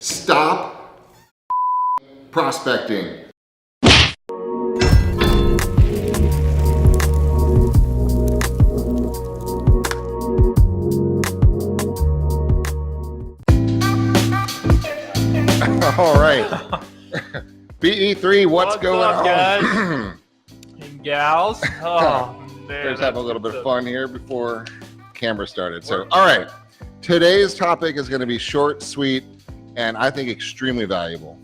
Stop prospecting. All right. BE3, what's going up, on? Guys and gals. Oh, man. Let's have a little bit of fun here before camera started. So, all right. Today's topic is going to be short, sweet, and I think extremely valuable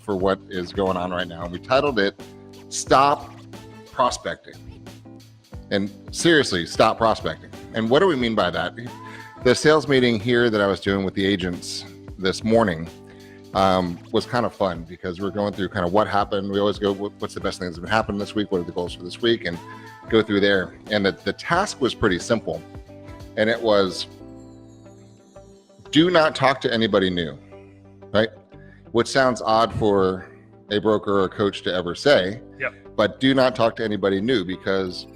for what is going on right now. We titled it, Stop Prospecting. And seriously, stop prospecting. And what do we mean by that? The sales meeting here that I was doing with the agents this morning was kind of fun because we're going through kind of what happened. We always go, what's the best thing that's been happening this week? What are the goals for this week? And go through there. And the task was pretty simple. And it was, do not talk to anybody new, right? Which sounds odd for a broker or a coach to ever say, but do not talk to anybody new because,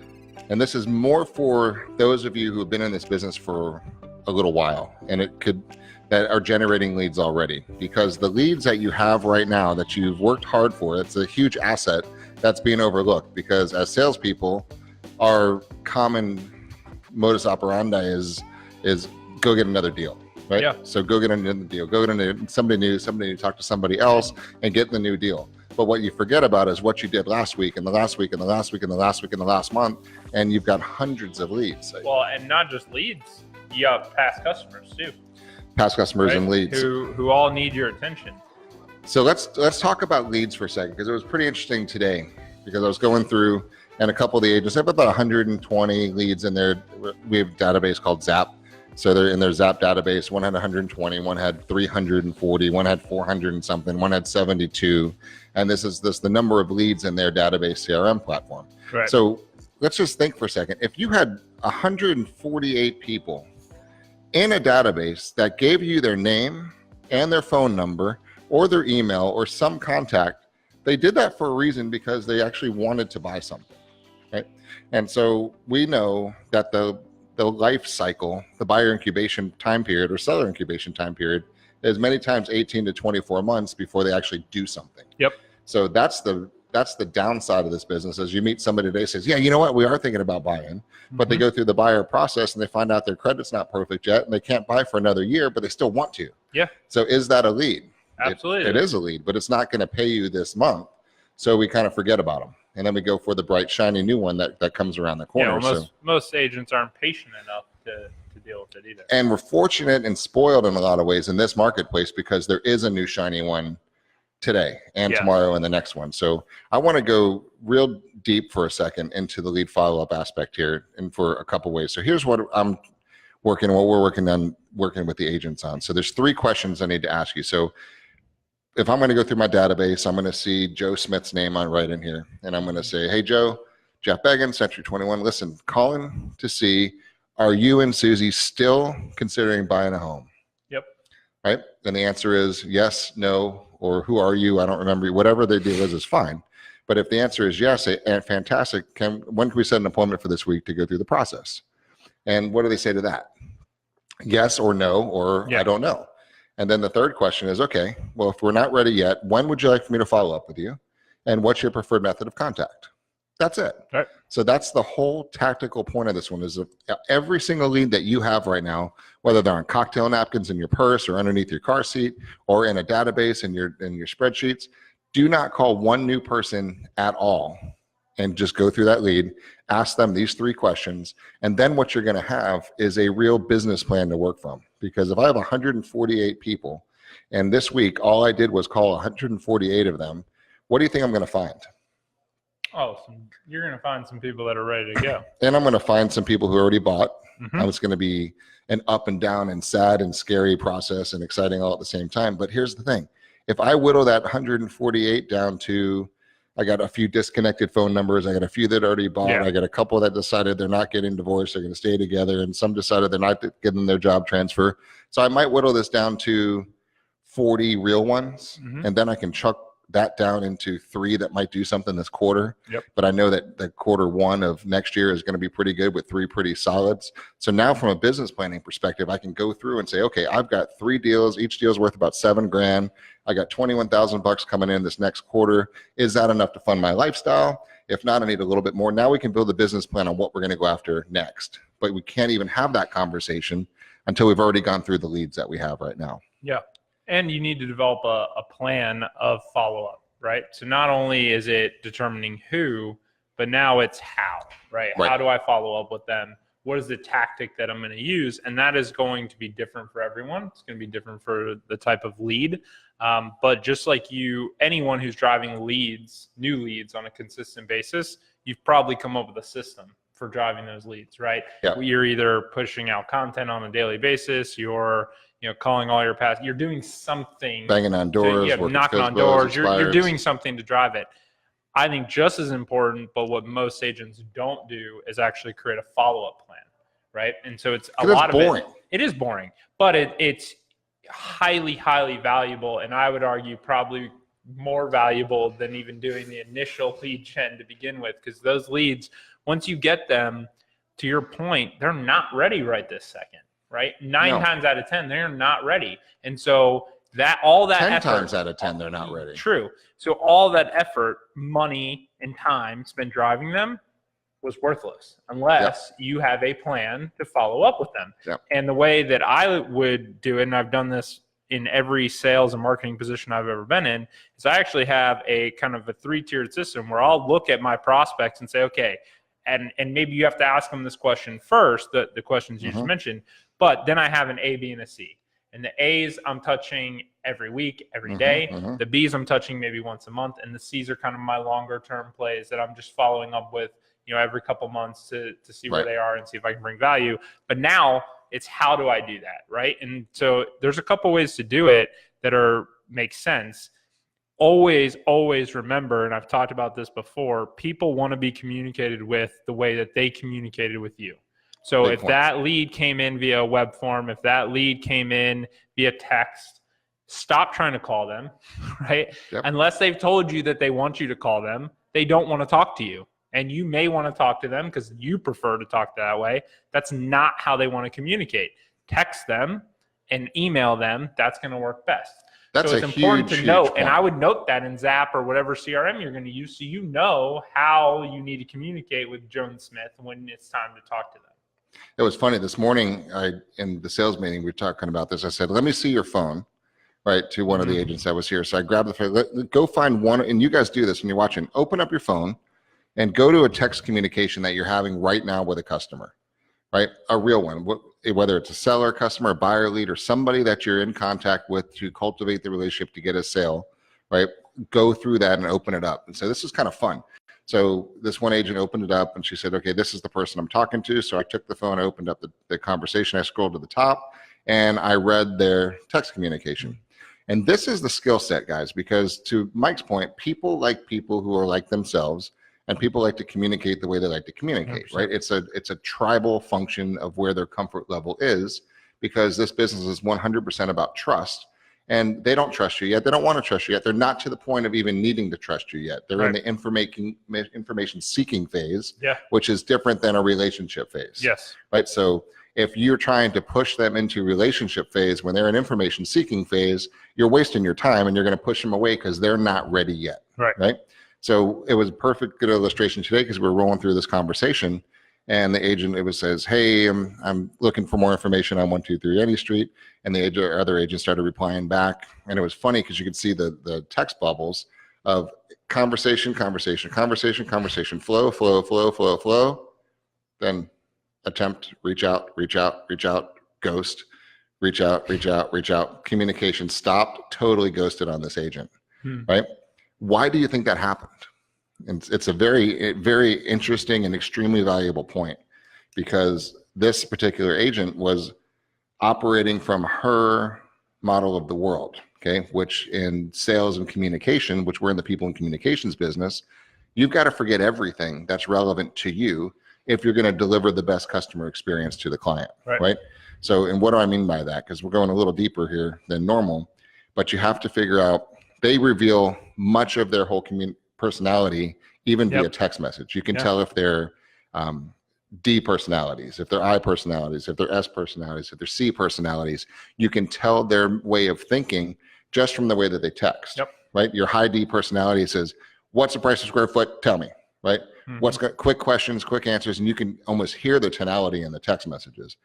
and this is more for those of you who have been in this business for a little while, and that are generating leads already, because the leads that you have right now that you've worked hard for, it's a huge asset that's being overlooked, because as salespeople, our common modus operandi is go get another deal, right? Yeah. So go get another deal, go get somebody new, talk to somebody else and get the new deal. But what you forget about is what you did last week and the last week and the last week and the last week and the last month, and you've got hundreds of leads. Well, and not just leads, you have past customers too. Past customers, right? And leads who all need your attention. So let's talk about leads for a second, because it was pretty interesting today, because I was going through, and a couple of the agents have about 120 leads in their, we have a database called Zap. So they're in their Zap database. One had 120, one had 340, one had 400 and something, one had 72. And this is the number of leads in their database CRM platform. Right. So let's just think for a second. If you had 148 people in a database that gave you their name and their phone number or their email or some contact, they did that for a reason, because they actually wanted to buy something, right? And so we know that the life cycle, the buyer incubation time period or seller incubation time period, is many times 18 to 24 months before they actually do something. Yep. So that's the downside of this business. As you meet somebody today says, yeah, you know what, we are thinking about buying, but they go through the buyer process and they find out their credit's not perfect yet and they can't buy for another year, but they still want to. Yeah. So is that a lead? Absolutely. It is a lead, but it's not going to pay you this month. So we kind of forget about them. And then we go for the bright, shiny new one that comes around the corner. Yeah, well, most agents aren't patient enough to deal with it either. And we're fortunate and spoiled in a lot of ways in this marketplace, because there is a new shiny one today and tomorrow and the next one. So I want to go real deep for a second into the lead follow-up aspect here, and for a couple ways. So here's what we're working with the agents on. So there's 3 questions I need to ask you. So if I'm going to go through my database, I'm going to see Joe Smith's name right in here. And I'm going to say, hey, Joe, Jeff Beggins, Century 21. Listen, calling to see, are you and Susie still considering buying a home? Yep. Right? And the answer is yes, no, or who are you? I don't remember. Whatever their deal is fine. But if the answer is yes, fantastic. When can we set an appointment for this week to go through the process? And what do they say to that? Yes or no, or I don't know. And then the third question is, okay, well, if we're not ready yet, when would you like for me to follow up with you? And what's your preferred method of contact? That's it. Right. So that's the whole tactical point of this one, is every single lead that you have right now, whether they're on cocktail napkins in your purse or underneath your car seat or in a database in your spreadsheets, do not call one new person at all and just go through that lead, ask them these 3 questions, and then what you're going to have is a real business plan to work from. Because if I have 148 people, and this week all I did was call 148 of them, what do you think I'm going to find? Oh, you're going to find some people that are ready to go. And I'm going to find some people who already bought. It's going to be an up and down and sad and scary process and exciting all at the same time. But here's the thing. If I whittle that 148 down to, I got a few disconnected phone numbers, I got a few that already bought, I got a couple that decided they're not getting divorced, they're going to stay together, and some decided they're not getting their job transfer. So I might whittle this down to 40 real ones, and then I can chuck that down into 3 that might do something this quarter. Yep. But I know that the Q1 of next year is going to be pretty good with 3 pretty solids. So now from a business planning perspective, I can go through and say, okay, I've got 3 deals. Each deal is worth about $7,000. I got $21,000 coming in this next quarter. Is that enough to fund my lifestyle? If not, I need a little bit more. Now we can build a business plan on what we're going to go after next. But we can't even have that conversation until we've already gone through the leads that we have right now. Yeah. And you need to develop a plan of follow-up, right? So not only is it determining who, but now it's how, right? How do I follow up with them? What is the tactic that I'm going to use? And that is going to be different for everyone. It's going to be different for the type of lead. But just like anyone who's driving new leads on a consistent basis, you've probably come up with a system for driving those leads, right? Yeah. You're either pushing out content on a daily basis, you're calling all your past, you're doing something, banging on doors, knocking on doors, you're doing something to drive it. I think just as important, but what most agents don't do is actually create a follow-up plan, right? And so it's a lot of boring. It is boring, but it's highly, highly valuable. And I would argue probably more valuable than even doing the initial lead gen to begin with, because those leads, once you get them, to your point, they're not ready right this second. Right? 9 times out of 10, they're not ready. And so all that 10 effort, times out of 10, they're not ready. True. So all that effort, money, and time spent driving them was worthless unless you have a plan to follow up with them. Yep. And the way that I would do it, and I've done this in every sales and marketing position I've ever been in, is I actually have a kind of a 3-tiered system where I'll look at my prospects and say, okay, and maybe you have to ask them this question first, the questions you just mentioned. But then I have an A, B, and a C. And the A's I'm touching every week, every day. The B's I'm touching maybe once a month. And the C's are kind of my longer term plays that I'm just following up with, every couple months to see where they are and see if I can bring value. But now it's how do I do that, right? And so there's a couple ways to do it that make sense. Always remember, and I've talked about this before, people want to be communicated with the way that they communicated with you. So if that lead came in via a web form, if that lead came in via text, stop trying to call them, right? Yep. Unless they've told you that they want you to call them, they don't want to talk to you. And you may want to talk to them because you prefer to talk that way. That's not how they want to communicate. Text them and email them. That's going to work best. That's so it's important to note, and I would note that in Zap or whatever CRM you're going to use, so you know how you need to communicate with Joan Smith when it's time to talk to them. It was funny this morning. In the sales meeting, we were talking about this. I said, "Let me see your phone," right, to one of the agents that was here. So I grabbed the phone. Go find one, and you guys do this when you're watching. Open up your phone, and go to a text communication that you're having right now with a customer, right? A real one, whether it's a seller, customer, a buyer lead, or somebody that you're in contact with to cultivate the relationship to get a sale, right? Go through that and open it up. And so this is kind of fun. So this one agent opened it up and she said, okay, this is the person I'm talking to. So I took the phone, I opened up the conversation, I scrolled to the top, and I read their text communication. And this is the skill set, guys, because to Mike's point, people like people who are like themselves, and people like to communicate the way they like to communicate, 100%. Right? It's a tribal function of where their comfort level is, because this business is 100% about trust. And they don't trust you yet. They don't want to trust you yet. They're not to the point of even needing to trust you yet. They're in the information seeking phase, which is different than a relationship phase. Yes. Right. So if you're trying to push them into relationship phase when they're in information seeking phase, you're wasting your time and you're going to push them away because they're not ready yet. Right. So it was a perfect good illustration today because we're rolling through this conversation. And the agent, says, hey, I'm looking for more information on 123 Any Street. And the other agent started replying back. And it was funny because you could see the text bubbles of conversation, flow, then attempt, reach out, ghost, reach out. Communication stopped, totally ghosted on this agent, right? Why do you think that happened? And it's a very, very interesting and extremely valuable point, because this particular agent was operating from her model of the world, okay, which in sales and communication, which we're in the people and communications business, you've got to forget everything that's relevant to you if you're going to deliver the best customer experience to the client, right? So, and what do I mean by that? Because we're going a little deeper here than normal, but you have to figure out they reveal much of their whole personality, even via text message. You can tell if they're D personalities, if they're I personalities, if they're S personalities, if they're C personalities. You can tell their way of thinking just from the way that they text, right? Your high D personality says, what's the price of square foot? Tell me, right? What's quick questions, quick answers, and you can almost hear the tonality in the text messages.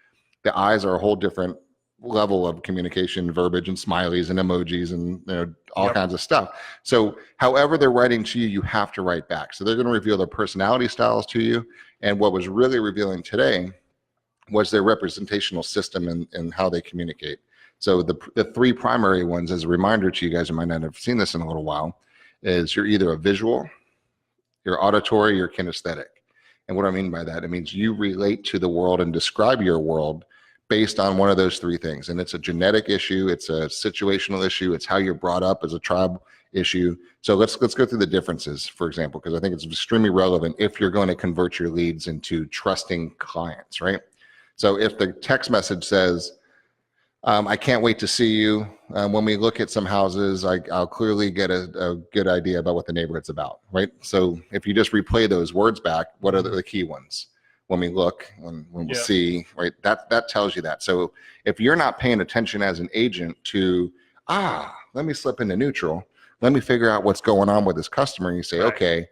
The I's are a whole different level of communication, verbiage and smileys and emojis and all kinds of stuff. So however they're writing to you, you have to write back. So they're going to reveal their personality styles to you. And what was really revealing today was their representational system and how they communicate. So the three primary ones, as a reminder to you guys who might not have seen this in a little while, is you're either a visual, you're auditory, you're kinesthetic. And what I mean by that, it means you relate to the world and describe your world based on one of those three things. And it's a genetic issue, it's a situational issue, it's how you're brought up as a tribe issue. So let's go through the differences, for example, because I think it's extremely relevant if you're going to convert your leads into trusting clients, right? So if the text message says, I can't wait to see you. When we look at some houses, I'll clearly get a good idea about what the neighborhood's about, right? So if you just replay those words back, what are the key ones? When we look, when we'll see, right? That tells you that. So if you're not paying attention as an agent to, let me slip into neutral, let me figure out what's going on with this customer, and you say, okay,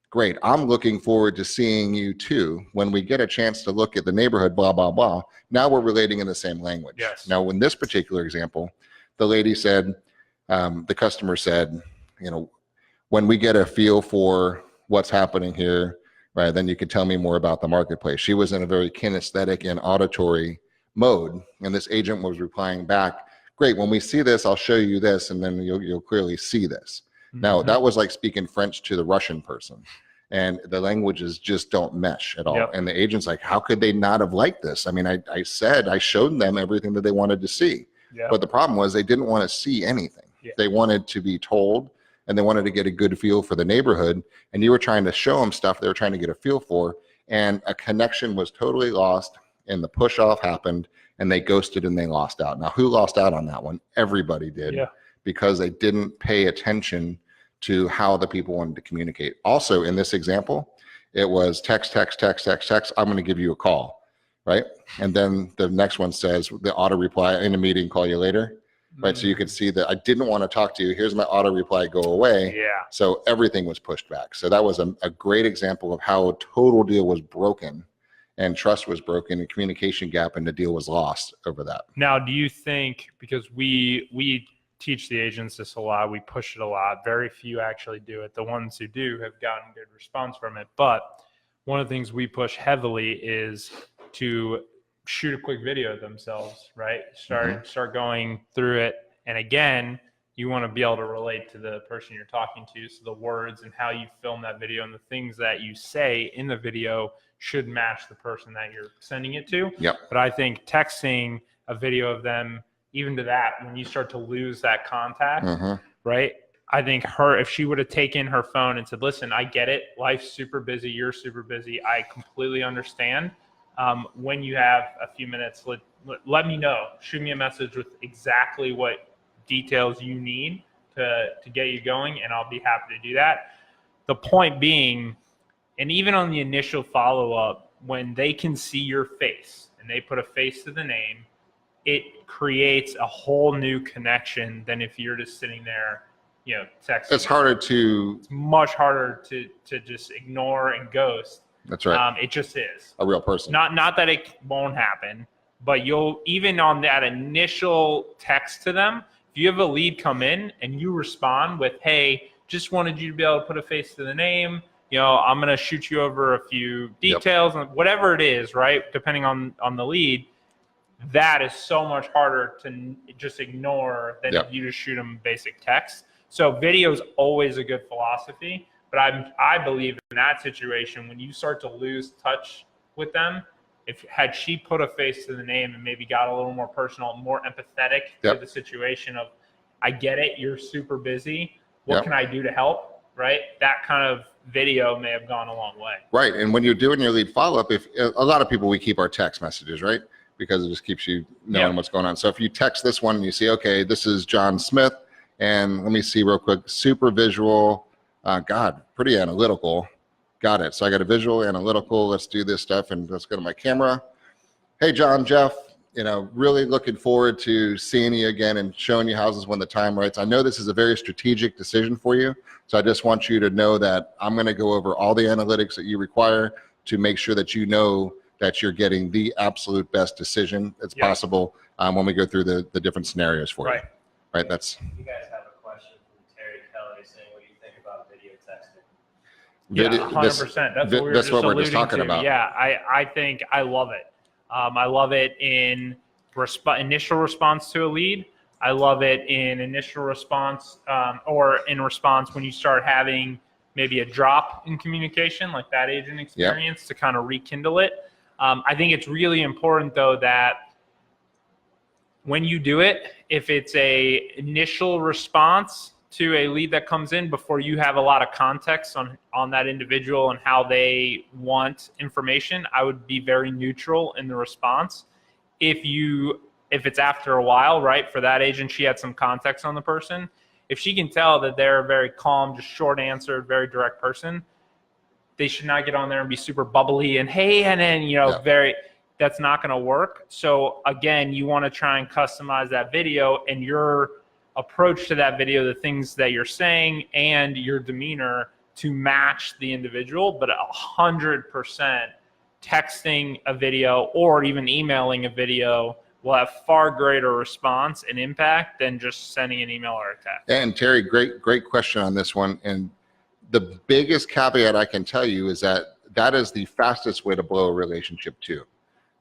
great, I'm looking forward to seeing you too. When we get a chance to look at the neighborhood, blah, blah, blah, now we're relating in the same language. Yes. Now, in this particular example, the lady said, the customer said, when we get a feel for what's happening here, right, then you could tell me more about the marketplace. She was in a very kinesthetic and auditory mode, and this agent was replying back, great, when we see this, I'll show you this, and then you'll clearly see this. Now, that was like speaking French to the Russian person, and the languages just don't mesh at all. And the agent's like, how could they not have liked this? I mean, I showed them everything that they wanted to see. But the problem was they didn't want to see anything. They wanted to be told, and they wanted to get a good feel for the neighborhood. And you were trying to show them stuff they were trying to get a feel for, and a connection was totally lost, and the push off happened, and they ghosted and they lost out. Now, who lost out on that one? Everybody did. Because they didn't pay attention to how the people wanted to communicate. Also, in this example, it was text, I'm going to give you a call, right? And then the next one says, the auto reply, in a meeting, call you later, right? So you can see that I didn't want to talk to you. Here's my auto reply, go away. So everything was pushed back. So that was a great example of how a total deal was broken, and trust was broken, and communication gap, and the deal was lost over that. Now, do you think, because we teach the agents this a lot, we push it a lot, very few actually do it. The ones who do have gotten good response from it. But one of the things we push heavily is to shoot a quick video of themselves, right? Start going through it. And again, you want to be able to relate to the person you're talking to. So the words and how you film that video and the things that you say in the video should match the person that you're sending it to. But I think texting a video of them, even to that, when you start to lose that contact, right? I think if she would have taken her phone and said, listen, I get it. Life's super busy. You're super busy. I completely understand. When you have a few minutes, let me know. Shoot me a message with exactly what details you need to get you going, and I'll be happy to do that. The point being, and even on the initial follow-up, when they can see your face and they put a face to the name, it creates a whole new connection than if you're just sitting there, texting. It's much harder to just ignore and ghost. That's right. It just is a real person. Not that it won't happen, but you'll, even on that initial text to them, if you have a lead come in and you respond with, hey, just wanted you to be able to put a face to the name, I'm going to shoot you over a few details, and whatever it is, right? Depending on the lead. That is so much harder to just ignore than if you just shoot them basic text. So video is always a good philosophy, but I believe in that situation, when you start to lose touch with them, had she put a face to the name and maybe got a little more personal, more empathetic to the situation of, I get it, you're super busy, what can I do to help, right? That kind of video may have gone a long way. Right, and when you're doing your lead follow-up, if a lot of people, we keep our text messages, right? Because it just keeps you knowing what's going on. So if you text this one and you see, okay, this is John Smith, And let me see real quick, super visual, God, pretty analytical. Got it. So I got a visual, analytical. Let's do this stuff, and let's go to my camera. Hey, John, Jeff, really looking forward to seeing you again and showing you houses when the time rights. I know this is a very strategic decision for you, so I just want you to know that I'm going to go over all the analytics that you require to make sure that you know that you're getting the absolute best decision that's possible when we go through the different scenarios for you. Right. That's. You guys have a question from Terry Kelly saying, "What do you think about video texting?" Yeah, 100%. That's what we're just talking about. Yeah, I think I love it. I love it in initial response to a lead. I love it in initial response or in response when you start having maybe a drop in communication, like that agent experience, to kind of rekindle it. I think it's really important, though, that when you do it, if it's a initial response to a lead that comes in before you have a lot of context on that individual and how they want information, I would be very neutral in the response. If it's after a while, right, for that agent, she had some context on the person. If she can tell that they're a very calm, just short answered, very direct person, they should not get on there and be super bubbly and hey, and then, that's not going to work. So again, you want to try and customize that video and your approach to that video, the things that you're saying and your demeanor to match the individual. But 100% texting a video or even emailing a video will have far greater response and impact than just sending an email or a text. And Terry, great question on this one. And the biggest caveat I can tell you is that is the fastest way to blow a relationship too,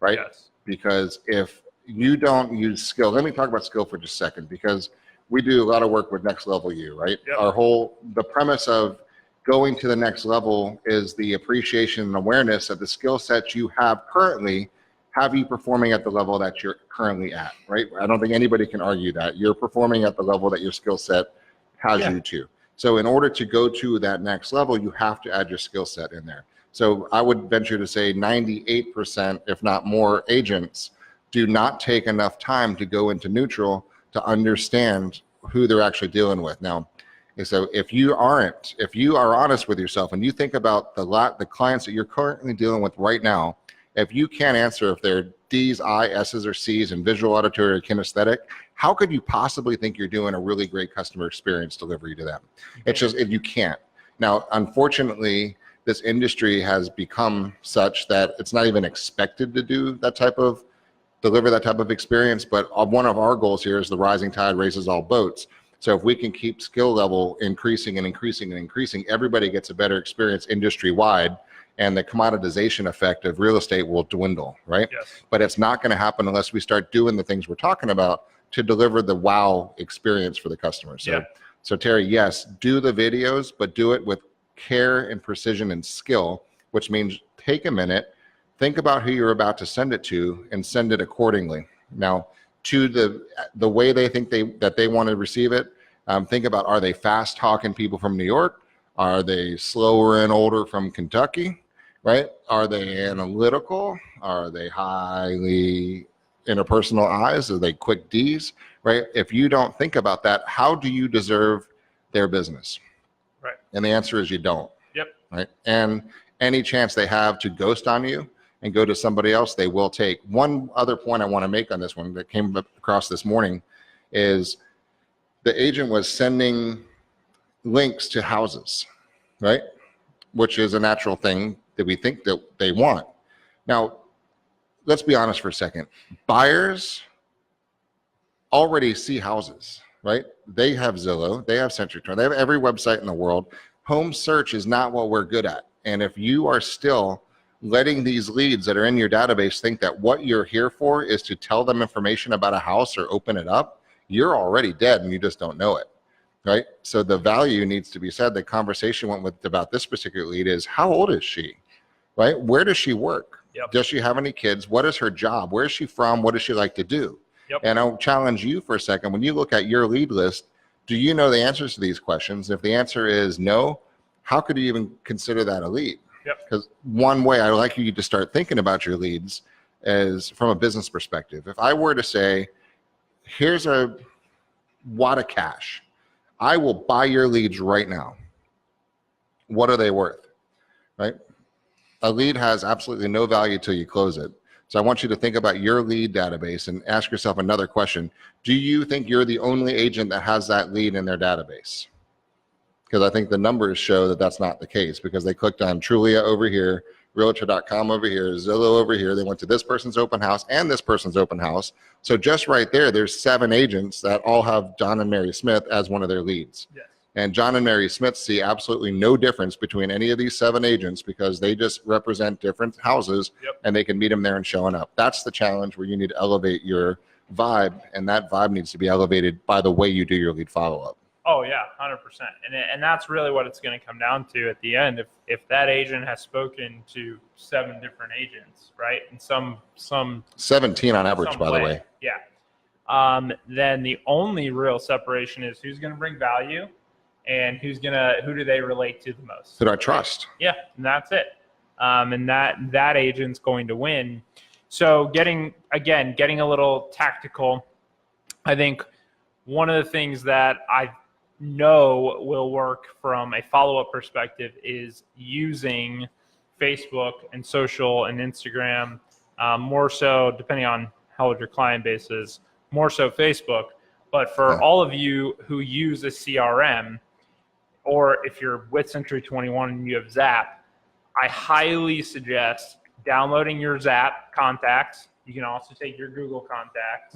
right? Yes. Because if you don't use skill, let me talk about skill for just a second, because we do a lot of work with Next Level You, right? Yep. The premise of going to the next level is the appreciation and awareness of the skill sets you have currently, have you performing at the level that you're currently at, right? I don't think anybody can argue that. You're performing at the level that your skill set has you to. So in order to go to that next level, you have to add your skill set in there. So I would venture to say 98%, if not more, agents do not take enough time to go into neutral to understand who they're actually dealing with. Now, so if you are honest with yourself and you think about the clients that you're currently dealing with right now, if you can't answer if they're D's, I, S's, or C's in visual, auditory, or kinesthetic, how could you possibly think you're doing a really great customer experience delivery to them? It's just, you can't. Now, unfortunately, this industry has become such that it's not even expected to deliver that type of experience. But one of our goals here is the rising tide raises all boats. So if we can keep skill level increasing and increasing and increasing, everybody gets a better experience industry wide, and the commoditization effect of real estate will dwindle, right? Yes. But it's not going to happen unless we start doing the things we're talking about to deliver the wow experience for the customer. So Terry, yes, do the videos, but do it with care and precision and skill, which means take a minute, think about who you're about to send it to, and send it accordingly. Now, to the way they think that they want to receive it, think about, are they fast talking people from New York? Are they slower and older from Kentucky? Right? Are they analytical? Are they highly interpersonal I's? Are they quick D's? Right? If you don't think about that, how do you deserve their business? Right. And the answer is you don't. Yep. Right. And any chance they have to ghost on you and go to somebody else, they will take. One other point I want to make on this one that came across this morning is the agent was sending links to houses, right? Which is a natural thing that we think that they want. Now, let's be honest for a second. Buyers already see houses, right? They have Zillow, they have Century 20, they have every website in the world. Home search is not what we're good at. And if you are still letting these leads that are in your database think that what you're here for is to tell them information about a house or open it up, you're already dead and you just don't know it, right? So the value needs to be said. The conversation went with about this particular lead is, how old is she, right? Where does she work? Yep. Does she have any kids? What is her job? Where is she from? What does she like to do? Yep. And I'll challenge you for a second. When you look at your lead list, do you know the answers to these questions? If the answer is no, how could you even consider that a lead? Because one way I like you to start thinking about your leads is from a business perspective. If I were to say, here's a wad of cash, I will buy your leads right now. What are they worth, right? A lead has absolutely no value till you close it. So I want you to think about your lead database and ask yourself another question. Do you think you're the only agent that has that lead in their database? Because I think the numbers show that that's not the case, because they clicked on Trulia over here, Realtor.com over here, Zillow over here. They went to this person's open house and this person's open house. So just right there, there's 7 agents that all have John and Mary Smith as one of their leads. Yes. And John and Mary Smith see absolutely no difference between any of these 7 agents, because they just represent different houses. Yep. And they can meet them there and showing up. That's the challenge, where you need to elevate your vibe, and that vibe needs to be elevated by the way you do your lead follow-up. Oh yeah, 100%. And that's really what it's going to come down to at the end. If that agent has spoken to 7 different agents, right, and some 17 on average, some by the way. Yeah. Then the only real separation is who's going to bring value, and who do they relate to the most? Who do I trust? Yeah, and that's it. And that agent's going to win. So getting a little tactical, I think one of the things that I know will work from a follow-up perspective is using Facebook and social and Instagram, more so, depending on how old your client base is, more so Facebook. But for all of you who use a CRM, or if you're with Century 21 and you have Zap, I highly suggest downloading your Zap contacts. You can also take your Google contacts,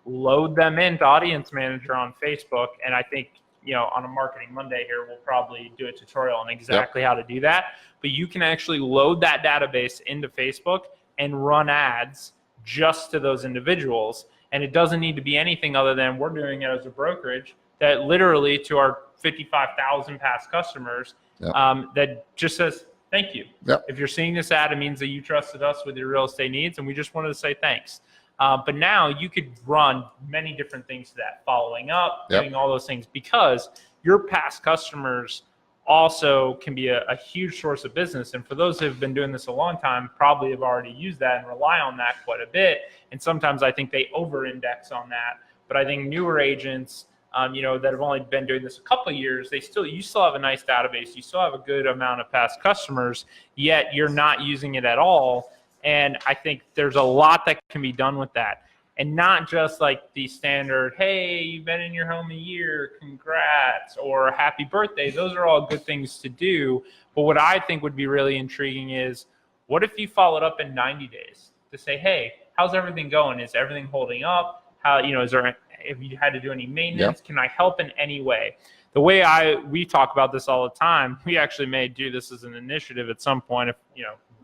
load them into Audience Manager on Facebook. And I think, on a Marketing Monday here, we'll probably do a tutorial on exactly how to do that. But you can actually load that database into Facebook and run ads just to those individuals. And it doesn't need to be anything other than, we're doing it as a brokerage, that literally to our 55,000 past customers, that just says, thank you. Yep. If you're seeing this ad, it means that you trusted us with your real estate needs, and we just wanted to say thanks. But now you could run many different things to that, following up, doing all those things, because your past customers also can be a huge source of business. And for those who have been doing this a long time, probably have already used that and rely on that quite a bit. And sometimes I think they over-index on that. But I think newer agents, that have only been doing this a couple of years, you still have a nice database. You still have a good amount of past customers, yet you're not using it at all. And I think there's a lot that can be done with that. And not just like the standard, hey, you've been in your home a year, congrats, or happy birthday. Those are all good things to do. But what I think would be really intriguing is, what if you followed up in 90 days to say, hey, how's everything going? Is everything holding up? If you had to do any maintenance, can I help in any way? The way we talk about this all the time, we actually may do this as an initiative at some point if,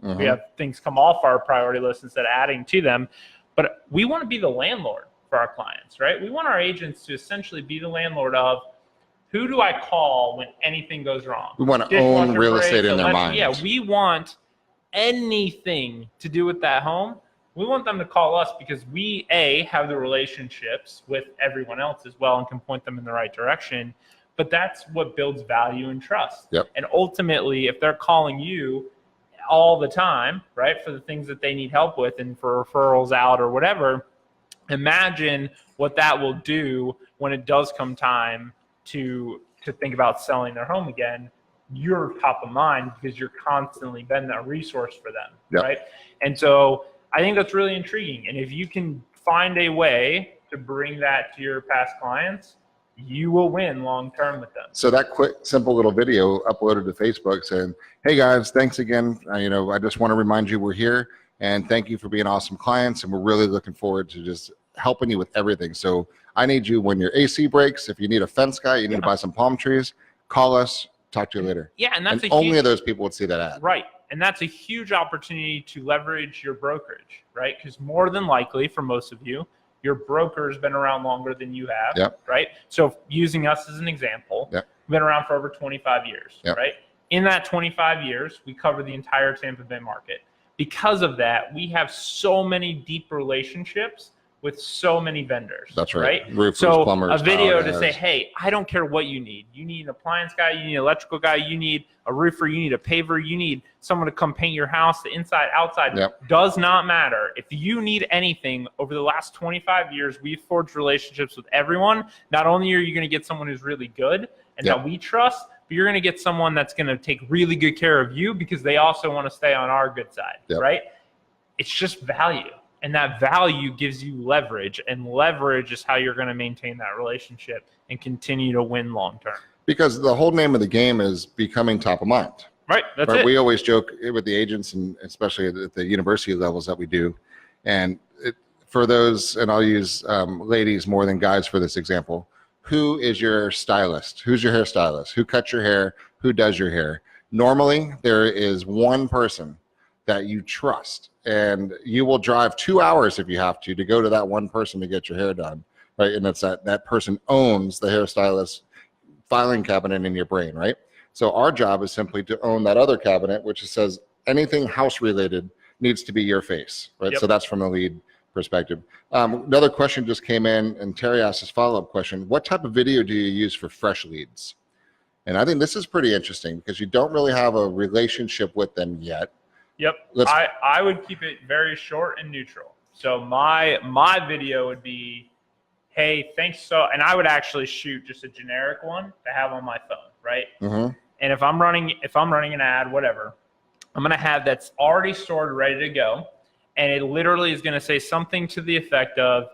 we have things come off our priority list instead of adding to them. But we want to be the landlord for our clients, right? We want our agents to essentially be the landlord of, who do I call when anything goes wrong? We want to own real estate in their minds. Yeah, we want anything to do with that home. We want them to call us because we, have the relationships with everyone else as well and can point them in the right direction. But that's what builds value and trust. Yep. And ultimately, if they're calling you all the time, right, for the things that they need help with and for referrals out or whatever, imagine what that will do when it does come time to think about selling their home again. You're top of mind because you're constantly been that resource for them, right? And so I think that's really intriguing. And if you can find a way to bring that to your past clients, you will win long term with them. So that quick, simple little video uploaded to Facebook saying, hey guys, thanks again. I just want to remind you we're here, and thank you for being awesome clients. And we're really looking forward to just helping you with everything. So I need you when your AC breaks. If you need a fence guy, you need to buy some palm trees, call us, talk to you later. Yeah, and that's only of those people would see that ad. Right. And that's a huge opportunity to leverage your brokerage, right? Because more than likely, for most of you, your broker has been around longer than you have, right? So using us as an example, we've been around for over 25 years, right? In that 25 years, we cover the entire Tampa Bay market. Because of that, we have so many deep relationships with so many vendors. That's right. Roofers, so plumbers, a video tile to say, guys. hey, I don't care what you need. You need an appliance guy, you need an electrical guy, you need a roofer, you need a paver, you need someone to come paint your house, the inside, outside. Yep. Does not matter. If you need anything, over the last 25 years, we've forged relationships with everyone. Not only are you going to get someone who's really good and that we trust, but you're going to get someone that's going to take really good care of you because they also want to stay on our good side, right? It's just value. And that value gives you leverage, and leverage is how you're going to maintain that relationship and continue to win long term. Because the whole name of the game is becoming top of mind. Right. That's it. We always joke with the agents, and especially at the university levels that we do. And for those, and I'll use ladies more than guys for this example, who is your stylist? Who's your hairstylist? Who cuts your hair? Who does your hair? Normally, there is one person that you trust, and you will drive 2 hours if you have to go to that one person to get your hair done, right? And it's that person owns the hairstylist filing cabinet in your brain, right? So our job is simply to own that other cabinet, which says anything house related needs to be your face, right? So that's from the lead perspective. Another question just came in, and Terry asked his follow-up question: what type of video do you use for fresh leads? And I think this is pretty interesting because you don't really have a relationship with them yet. Yep. I would keep it very short and neutral. So my video would be, hey, thanks. And I would actually shoot just a generic one to have on my phone, right? Mm-hmm. And if I'm running an ad, whatever, I'm going to have that's already stored, ready to go. And it literally is going to say something to the effect of,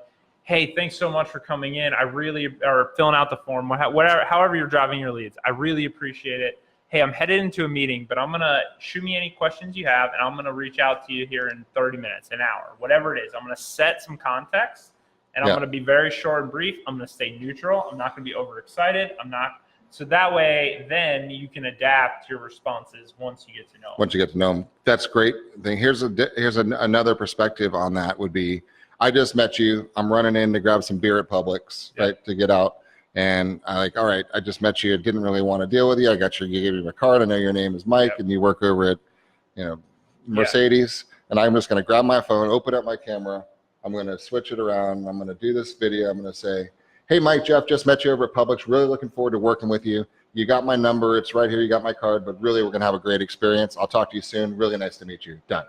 hey, thanks so much for coming in. Or filling out the form, however you're driving your leads. I really appreciate it. Hey, I'm headed into a meeting, but I'm going to shoot me any questions you have, and I'm going to reach out to you here in 30 minutes, an hour, whatever it is. I'm going to set some context, and I'm going to be very short and brief. I'm going to stay neutral. I'm not going to be overexcited. So that way, then you can adapt your responses once you get to know them. Once you get to know them. That's great. Then here's another perspective on that would be, I just met you. I'm running in to grab some beer at Publix, right, to get out. And I'm like, all right, I just met you. I didn't really want to deal with you. You gave me my card. I know your name is Mike, and you work over at, Mercedes. And I'm just going to grab my phone, open up my camera. I'm going to switch it around. I'm going to do this video. I'm going to say, hey, Mike, Jeff, just met you over at Publix. Really looking forward to working with you. You got my number. It's right here. You got my card. But really, we're going to have a great experience. I'll talk to you soon. Really nice to meet you. Done.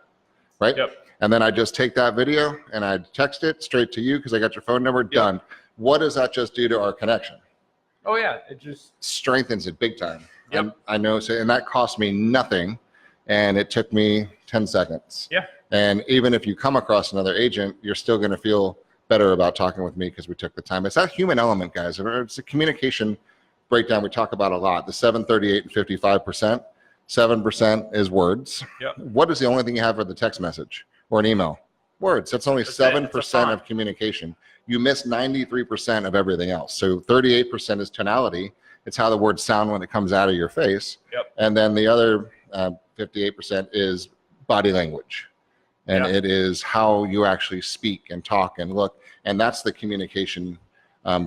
Right? Yep. And then I just take that video and I text it straight to you because I got your phone number. Done. What does that just do to our connection? Oh, yeah. It just strengthens it big time. Yep. And I know, and that cost me nothing, and it took me 10 seconds. Yeah. And even if you come across another agent, you're still going to feel better about talking with me because we took the time. It's that human element, guys. It's a communication breakdown we talk about a lot. The 7, 38, and 55%. 7% is words. Yep. What is the only thing you have for the text message or an email? Words. That's only 7% of communication. You miss 93% of everything else. So 38% is tonality. It's how the words sound when it comes out of your face. Yep. And then the other 58% is body language. And it is how you actually speak and talk and look. And that's the communication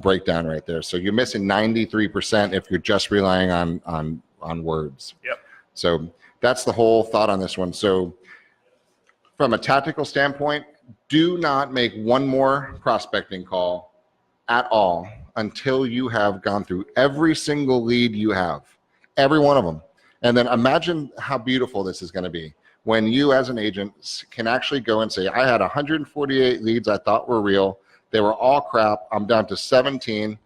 breakdown right there. So you're missing 93% if you're just relying on words. Yep. So that's the whole thought on this one. So from a tactical standpoint, do not make one more prospecting call at all until you have gone through every single lead you have, every one of them. And then imagine how beautiful this is going to be when you as an agent can actually go and say, I had 148 leads I thought were real. They were all crap. I'm down to 17.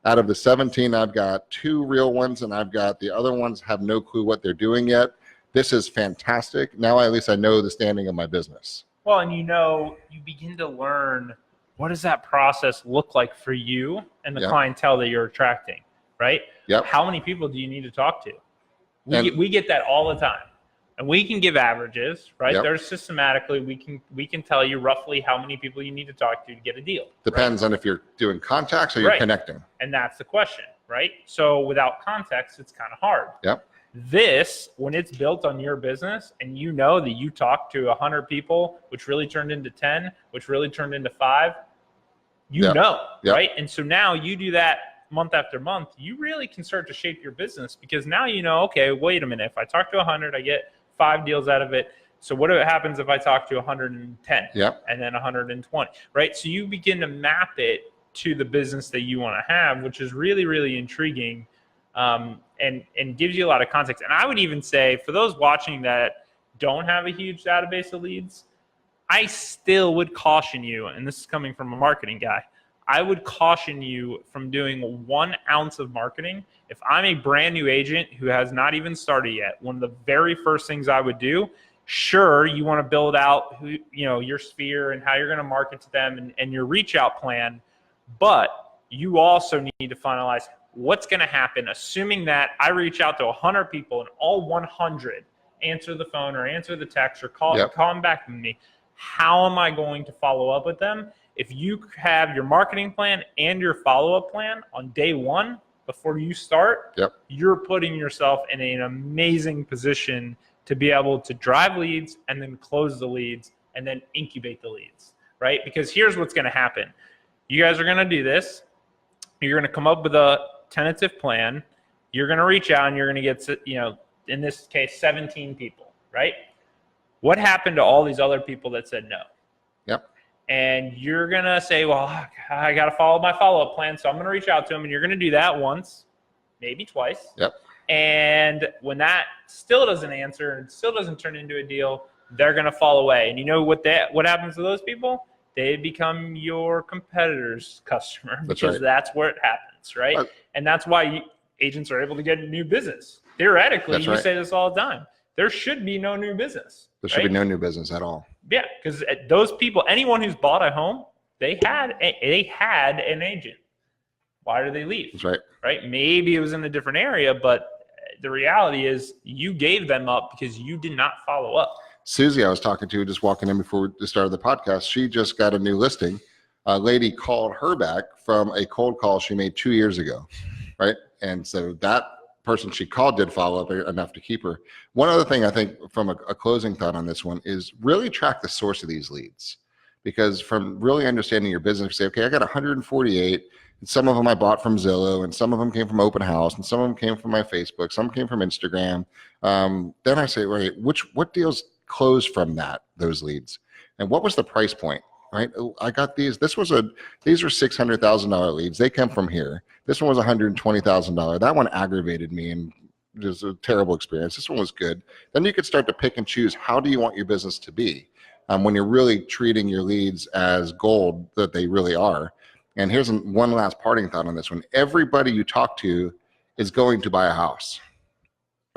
Out of the 17, I've got 2 real ones, and I've got the other ones have no clue what they're doing yet. This is fantastic. Now at least I know the standing of my business. Well, and you begin to learn, what does that process look like for you and the clientele that you're attracting, right? Yep. How many people do you need to talk to? We get that all the time. And we can give averages, right? Yep. There's systematically, we can tell you roughly how many people you need to talk to get a deal. Depends on if you're doing contacts or you're connecting. And that's the question, right? So without context, it's kind of hard. Yep. This, when it's built on your business and you know that you talked to 100 people, which really turned into 10, which really turned into 5, right? And so now you do that month after month, you really can start to shape your business because now okay, wait a minute. If I talk to 100, I get 5 deals out of it. So what happens if I talk to 110 Yep. and then 120, right? So you begin to map it to the business that you want to have, which is really, really intriguing, and gives you a lot of context. And I would even say for those watching that don't have a huge database of leads, I still would caution you, and this is coming from a marketing guy, I would caution you from doing 1 ounce of marketing. If I'm a brand new agent who has not even started yet, one of the very first things I would do, sure, you want to build out your sphere and how you're going to market to them and your reach out plan, but you also need to finalize what's going to happen, assuming that I reach out to 100 people and all 100 answer the phone or answer the text or call them back to me. How am I going to follow up with them? If you have your marketing plan and your follow-up plan on day 1 before you start, you're putting yourself in an amazing position to be able to drive leads and then close the leads and then incubate the leads, right? Because here's what's going to happen. You guys are going to do this. You're going to come up with a tentative plan. You're going to reach out and you're going to get, in this case, 17 people, right? What happened to all these other people that said no? Yep. And you're going to say, well, I got to follow my follow-up plan, so I'm going to reach out to them. And you're going to do that once, maybe twice. Yep. And when that still doesn't answer and still doesn't turn into a deal, they're going to fall away. And you know what happens to those people? They become your competitor's customer because that's where it happens, right? And that's why agents are able to get new business. Theoretically, you say this all the time. There should be no new business. There should be no new business at all. Yeah, because those people, anyone who's bought a home, they had an agent. Why did they leave? That's right. Right? Maybe it was in a different area, but the reality is you gave them up because you did not follow up. Susie, I was talking to, just walking in before we started the podcast, she just got a new listing. A lady called her back from a cold call she made 2 years ago, right? And so that person she called did follow up enough to keep her. One other thing I think from a closing thought on this one is really track the source of these leads, because from really understanding your business, you say, okay, I got 148, and some of them I bought from Zillow, and some of them came from Open House, and some of them came from my Facebook, some came from Instagram. Then I say, right, what deals closed from those leads, and what was the price point? Right, I got these. These are $600,000 leads. They come from here. This one was $120,000. That one aggravated me and it was a terrible experience. This one was good. Then you could start to pick and choose. How do you want your business to be when you're really treating your leads as gold that they really are? And here's one last parting thought on this one. Everybody you talk to is going to buy a house,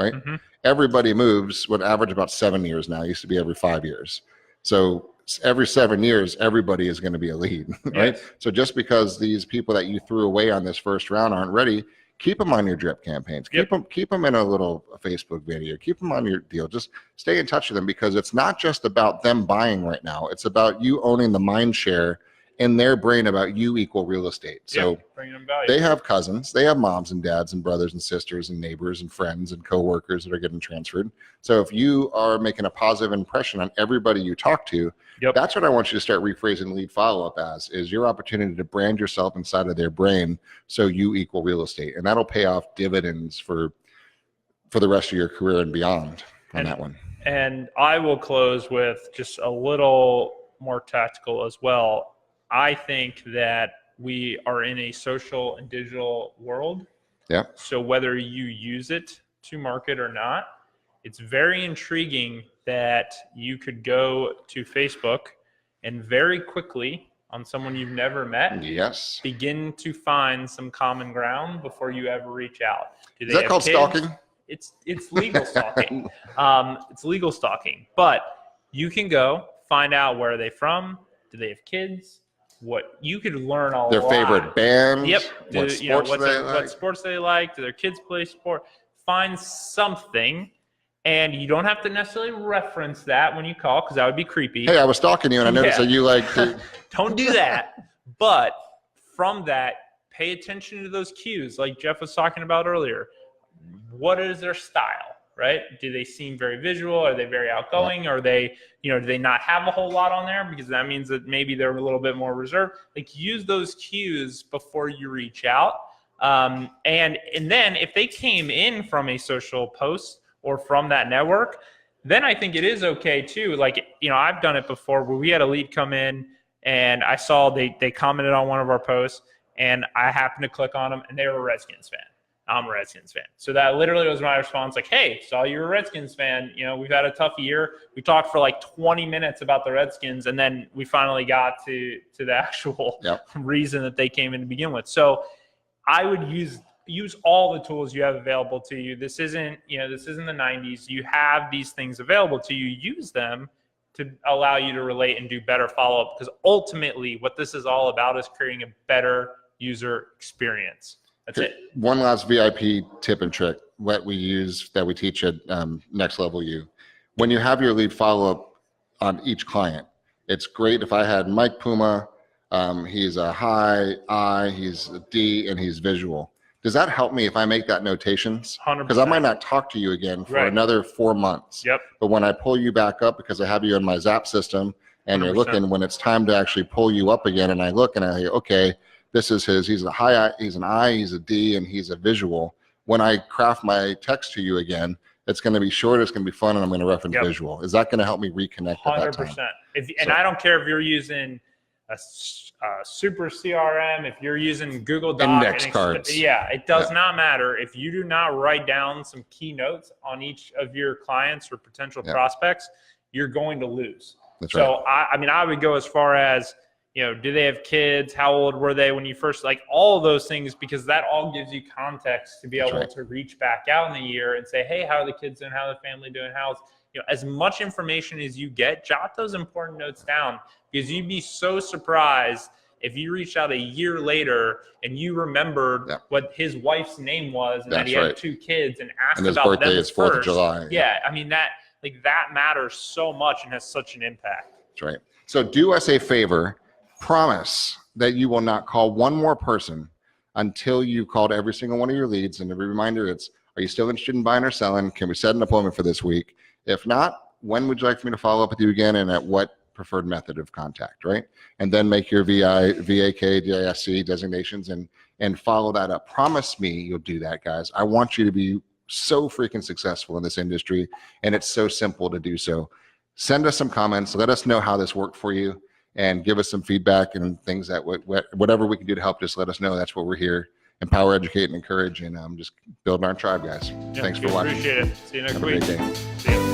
right? Mm-hmm. Everybody moves, would average about 7 years now. It used to be every 5 years. So every 7 years, everybody is going to be a lead, right? Yes. So just because these people that you threw away on this first round aren't ready, keep them on your drip campaigns. Keep them in a little Facebook video. Keep them on your deal. Just stay in touch with them, because it's not just about them buying right now. It's about you owning the mind share in their brain about you equal real estate. So bringing them value. They have cousins, they have moms and dads and brothers and sisters and neighbors and friends and coworkers that are getting transferred. So if you are making a positive impression on everybody you talk to, that's what I want you to start rephrasing lead follow-up as, is your opportunity to brand yourself inside of their brain so you equal real estate. And that'll pay off dividends for the rest of your career and beyond on that one. And I will close with just a little more tactical as well. I think that we are in a social and digital world. Yeah. So whether you use it to market or not, it's very intriguing that you could go to Facebook and very quickly, on someone you've never met, begin to find some common ground before you ever reach out. Is that called stalking? It's legal stalking. It's legal stalking. But you can go find out, where are they from? Do they have kids? What you could learn all their favorite bands. Yep. What sports they like. Do their kids play sport? Find something, and you don't have to necessarily reference that when you call, because that would be creepy. Hey, I was stalking you, and I noticed that you like to. Don't do that. But from that, pay attention to those cues, like Jeff was talking about earlier. What is their style? Right? Do they seem very visual? Are they very outgoing? Are they, do they not have a whole lot on there? Because that means that maybe they're a little bit more reserved. Like, use those cues before you reach out. And then if they came in from a social post or from that network, then I think it is okay too. Like, I've done it before where we had a lead come in and I saw they commented on one of our posts and I happened to click on them and they were a Redskins fan. I'm a Redskins fan. So that literally was my response, like, hey, saw you're a Redskins fan. We've had a tough year. We talked for like 20 minutes about the Redskins, and then we finally got to the actual reason that they came in to begin with. So I would use all the tools you have available to you. This isn't the 90s. You have these things available to you. Use them to allow you to relate and do better follow-up, because ultimately what this is all about is creating a better user experience. That's it. One last VIP tip and trick that we teach at Next Level U. When you have your lead follow-up on each client, it's great if I had Mike Puma, he's a high I, he's a D, and he's visual. Does that help me if I make that notations? 100%. Because I might not talk to you again for another 4 months. Yep. But when I pull you back up, because I have you in my Zap system, and 100%. You're looking, when it's time to actually pull you up again, and I look and I go, okay, this is he's a high, he's an I, he's a D, and he's a visual. When I craft my text to you again, it's going to be short, it's going to be fun, and I'm going to reference visual. Is that going to help me reconnect 100%. at that time? And I don't care if you're using a super CRM, if you're using Google Docs. Index cards. Yeah, it does not matter. If you do not write down some key notes on each of your clients or potential prospects, you're going to lose. That's so, right. I would go as far as, do they have kids? How old were they when you first, like all of those things, because that all gives you context to be able to reach back out in the year and say, hey, how are the kids doing? How are the family doing? How's, as much information as you get, jot those important notes down, because you'd be so surprised if you reached out a year later and you remembered what his wife's name was and that he had 2 kids and asked about them. And his birthday is 4th of July. Yeah. That matters so much and has such an impact. That's right. So do us a favor. Promise that you will not call one more person until you called every single one of your leads. And every reminder, it's, are you still interested in buying or selling? Can we set an appointment for this week? If not, when would you like for me to follow up with you again, and at what preferred method of contact, right? And then make your VAK, DISC designations and follow that up. Promise me you'll do that, guys. I want you to be so freaking successful in this industry, and it's so simple to do so. Send us some comments. Let us know how this worked for you, and give us some feedback and things that whatever we can do to help, just let us know. That's what we're here. Empower, educate, and encourage, and just building our tribe, guys. Thanks for watching. Appreciate it. See you next Have a week. great day. See you.